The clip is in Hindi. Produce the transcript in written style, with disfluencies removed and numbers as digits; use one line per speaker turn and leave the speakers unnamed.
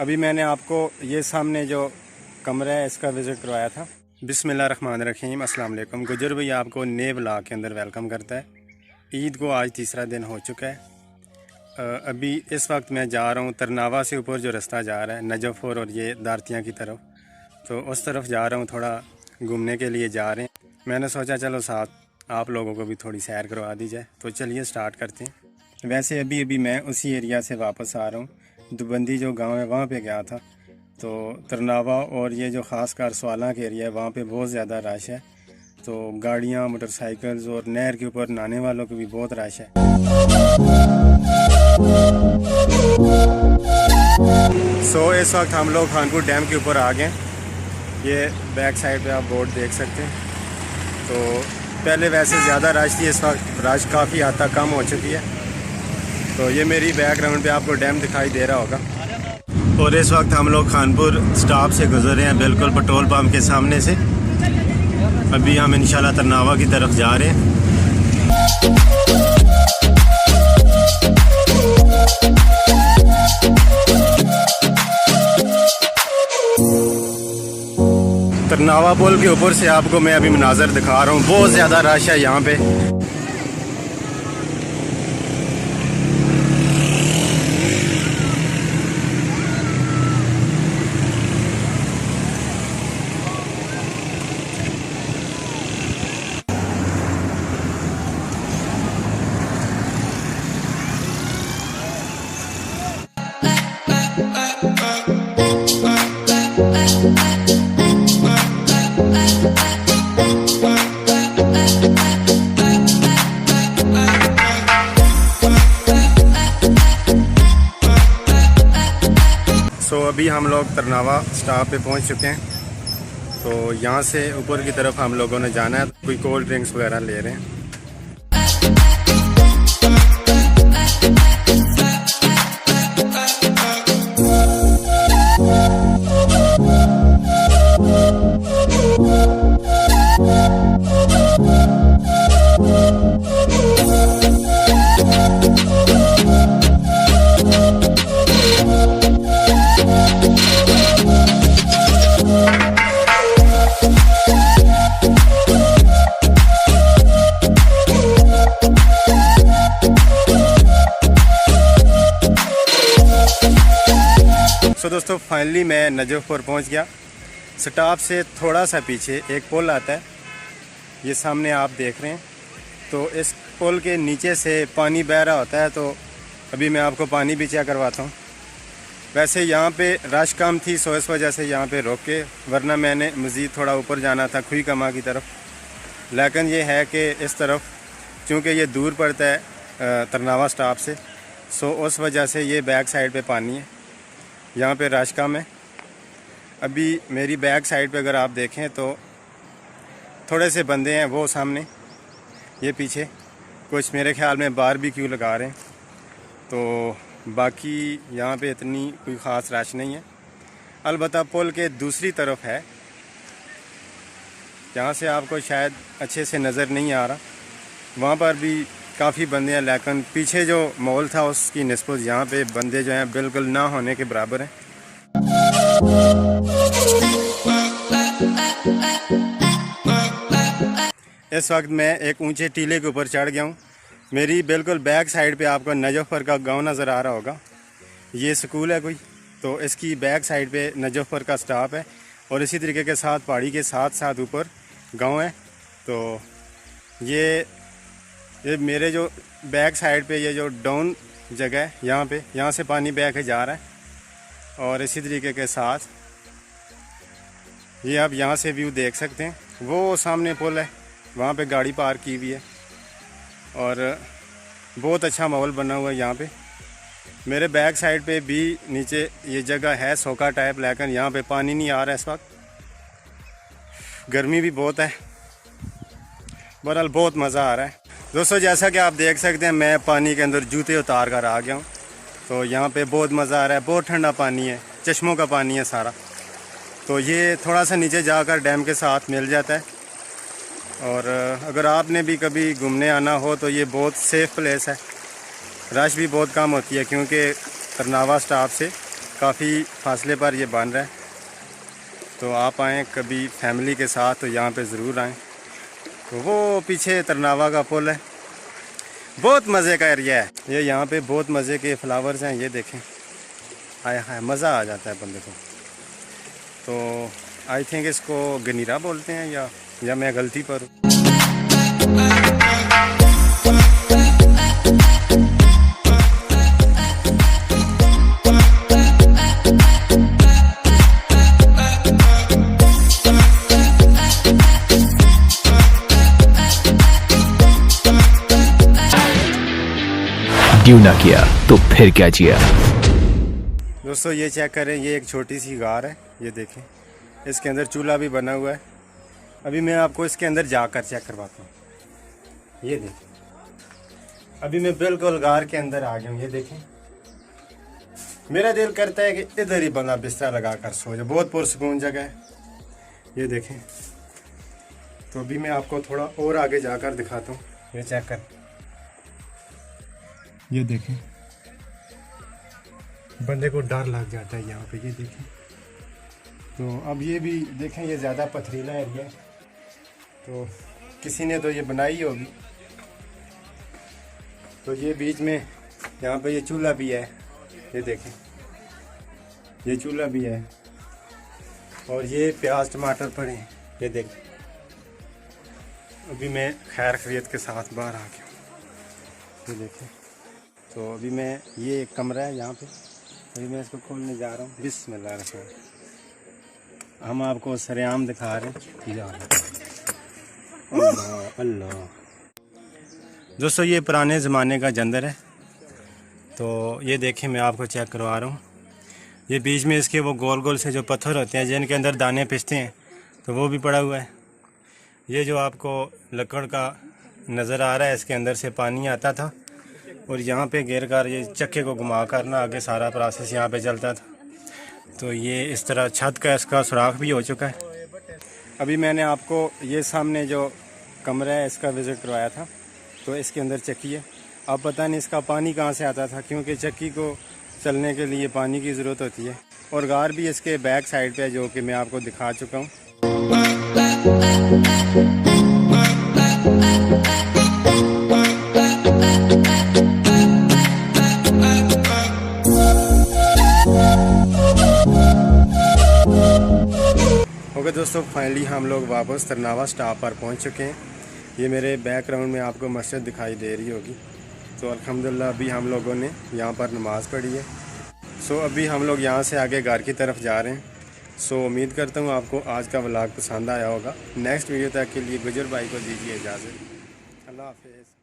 अभी मैंने आपको ये सामने जो कमरा है इसका विज़िट करवाया था। बिस्मिल्लाहिर्रहमानिर्रहीम, अस्सलाम वालेकुम। गुजर भाई आपको नए ब्लॉग के अंदर वेलकम करता है। ईद को आज तीसरा दिन हो चुका है। अभी इस वक्त मैं जा रहा हूँ तरनावा से ऊपर जो रास्ता जा रहा है नजफ़पुर और ये दारतियाँ की तरफ, तो उस तरफ जा रहा हूँ, थोड़ा घूमने के लिए जा रहे हैं। मैंने सोचा चलो साथ आप लोगों को भी थोड़ी सैर करवा दी जाए, तो चलिए स्टार्ट करते हैं। वैसे अभी मैं उसी एरिया से वापस आ रहा हूँ। दुबंदी जो गांव है वहाँ पे गया था, तो तरनावा और ये जो ख़ास कर स्वाला के एरिया है वहाँ पे बहुत ज़्यादा रश है। तो गाड़ियाँ, मोटरसाइकिल्स और नहर के ऊपर नहाने वालों की भी बहुत रश है। इस वक्त हम लोग खानपुर डैम के ऊपर आ गए। ये बैक साइड पे आप बोर्ड देख सकते हैं। तो पहले वैसे ज़्यादा रश थी, इस वक्त रश काफ़ी हद तक कम हो चुकी है। तो ये मेरी बैकग्राउंड पे आपको डैम दिखाई दे रहा होगा। और इस वक्त हम लोग खानपुर स्टॉप से गुजर रहे हैं, बिल्कुल पेट्रोल पंप के सामने से। अभी हम इंशाल्लाह तरनावा की तरफ जा रहे हैं। तरनावा पुल के ऊपर से आपको मैं अभी मनाज़र दिखा रहा हूँ। बहुत ज़्यादा रश है यहाँ पे। अभी हम लोग तरनावा स्टॉप पे पहुंच चुके हैं। तो यहाँ से ऊपर की तरफ हम लोगों ने जाना है। कोई कोल्ड ड्रिंक्स वगैरह ले रहे हैं। दोस्तों फाइनली मैं नजफ़पुर पहुंच गया। स्टॉप से थोड़ा सा पीछे एक पुल आता है, ये सामने आप देख रहे हैं। तो इस पुल के नीचे से पानी बह रहा होता है। तो अभी मैं आपको पानी भी चेक करवाता हूँ। वैसे यहाँ पे रश कम थी, सो इस वजह से यहाँ पे रोक के, वरना मैंने मज़ीद थोड़ा ऊपर जाना था खुई कमा की तरफ। लेकिन ये है कि इस तरफ चूँकि ये दूर पड़ता है तरनावा स्टॉप से, सो उस वजह से ये बैक साइड पे पानी है, यहाँ पे रश कम है। अभी मेरी बैक साइड पे अगर आप देखें तो थोड़े से बंदे हैं वो सामने, ये पीछे कुछ मेरे ख्याल में बारबेक्यू लगा रहे हैं। तो बाकी यहाँ पे इतनी कोई ख़ास रश नहीं है। अलबत्ता पुल के दूसरी तरफ है, यहाँ से आपको शायद अच्छे से नज़र नहीं आ रहा, वहाँ पर भी काफ़ी बंदे हैं। लेकिन पीछे जो मॉल था उसकी निस्बत यहाँ पे बंदे जो हैं बिल्कुल ना होने के बराबर हैं। इस वक्त मैं एक ऊंचे टीले के ऊपर चढ़ गया हूँ। मेरी बिल्कुल बैक साइड पे आपको नजफ़पुर का गांव नज़र आ रहा होगा। ये स्कूल है कोई, तो इसकी बैक साइड पे नजफ़पुर का स्टॉप है। और इसी तरीके के साथ पहाड़ी के साथ साथ ऊपर गाँव है। तो ये मेरे जो बैक साइड पे ये जो डाउन जगह है, यहाँ से पानी बह के जा रहा है। और इसी तरीके के साथ ये आप यहाँ से व्यू देख सकते हैं। वो सामने पुल है, वहाँ पे गाड़ी पार्क की हुई है और बहुत अच्छा माहौल बना हुआ है यहाँ पे। मेरे बैक साइड पे भी नीचे ये जगह है सोका टाइप, लेकिन यहाँ पे पानी नहीं आ रहा है इस वक्त। गर्मी भी बहुत है, बहरहाल बहुत मज़ा आ रहा है। दोस्तों जैसा कि आप देख सकते हैं मैं पानी के अंदर जूते उतार कर आ गया हूँ। तो यहाँ पे बहुत मज़ा आ रहा है, बहुत ठंडा पानी है, चश्मों का पानी है सारा। तो ये थोड़ा सा नीचे जाकर डैम के साथ मिल जाता है। और अगर आपने भी कभी घूमने आना हो तो ये बहुत सेफ़ प्लेस है। रश भी बहुत कम होती है क्योंकि तरनावा स्टॉप से काफ़ी फासले पर ये बन रहा है, तो आप आएँ कभी फैमिली के साथ तो यहाँ पे ज़रूर आएँ। तो वो पीछे तरनावा का पुल है, बहुत मज़े का एरिया है ये। यहाँ पे बहुत मज़े के फ्लावर्स हैं, ये देखें, आय हाय मज़ा आ जाता है बंदे को। तो आई थिंक इसको गनीरा बोलते हैं या मैं गलती पर हूँ।
ड्यू ना किया तो फिर क्या जिया।
दोस्तों ये चेक करें, ये एक छोटी सी गार है, ये देखें, इसके अंदर चूल्हा भी बना हुआ है। अभी मैं आपको इसके अंदर जाकर चेक करवाता हूँ। ये देखें, अभी मैं बिल्कुल गार के अंदर आ गया हूँ। ये देखें, मेरा दिल करता है कि इधर ही बंदा बिस्तर लगा कर सो जाए, बहुत पुरसकून जगह है। ये देखें, तो अभी मैं आपको थोड़ा और आगे जाकर दिखाता हूँ। ये चेक कर, ये देखें, बंदे को डर लग जाता है यहाँ पे। ये देखें, तो अब ये भी देखें, ये ज़्यादा पथरीला एरिया है, तो किसी ने तो ये बनाई होगी। तो ये बीच में यहाँ पे ये चूल्हा भी है, ये देखें, ये चूल्हा भी है, और ये प्याज टमाटर पड़े हैं, ये देखें। अभी मैं खैर खैरियत के साथ बाहर आ गया हूँ। ये देखें, तो अभी मैं, ये एक कमरा है यहाँ पे, अभी मैं इसको खोलने जा रहा हूँ। बिस्मिल्लाह रहमान, हम आपको सरेआम दिखा रहे हैं। अल्लाह अल्लाह। दोस्तों ये पुराने ज़माने का जंदर है, तो ये देखें, मैं आपको चेक करवा रहा हूँ। ये बीच में इसके वो गोल गोल से जो पत्थर होते हैं जिनके अंदर दाने पिसते हैं, तो वो भी पड़ा हुआ है। ये जो आपको लकड़ का नज़र आ रहा है, इसके अंदर से पानी आता था और यहाँ पे गिर कर ये चक्के को घुमा कर ना आगे सारा प्रोसेस यहाँ पे चलता था। तो ये इस तरह छत का इसका सुराख भी हो चुका है। अभी मैंने आपको ये सामने जो कमरा है इसका विज़िट करवाया था, तो इसके अंदर चक्की है। अब पता नहीं इसका पानी कहाँ से आता था, क्योंकि चक्की को चलने के लिए पानी की ज़रूरत होती है। और गार भी इसके बैक साइड पे है, जो कि मैं आपको दिखा चुका हूँ। ओके दोस्तों, फाइनली हम लोग वापस तरनावा स्टॉप पर पहुंच चुके हैं। ये मेरे बैकग्राउंड में आपको मस्जिद दिखाई दे रही होगी। तो अल्हम्दुलिल्लाह अभी हम लोगों ने यहाँ पर नमाज़ पढ़ी है। सो अभी हम लोग यहाँ से आगे घर की तरफ जा रहे हैं। सो उम्मीद करता हूँ आपको आज का व्लॉग पसंद आया होगा। नेक्स्ट वीडियो तक के लिए गुजर भाई को दीजिए इजाज़त। अल्लाह हाफ़िज़।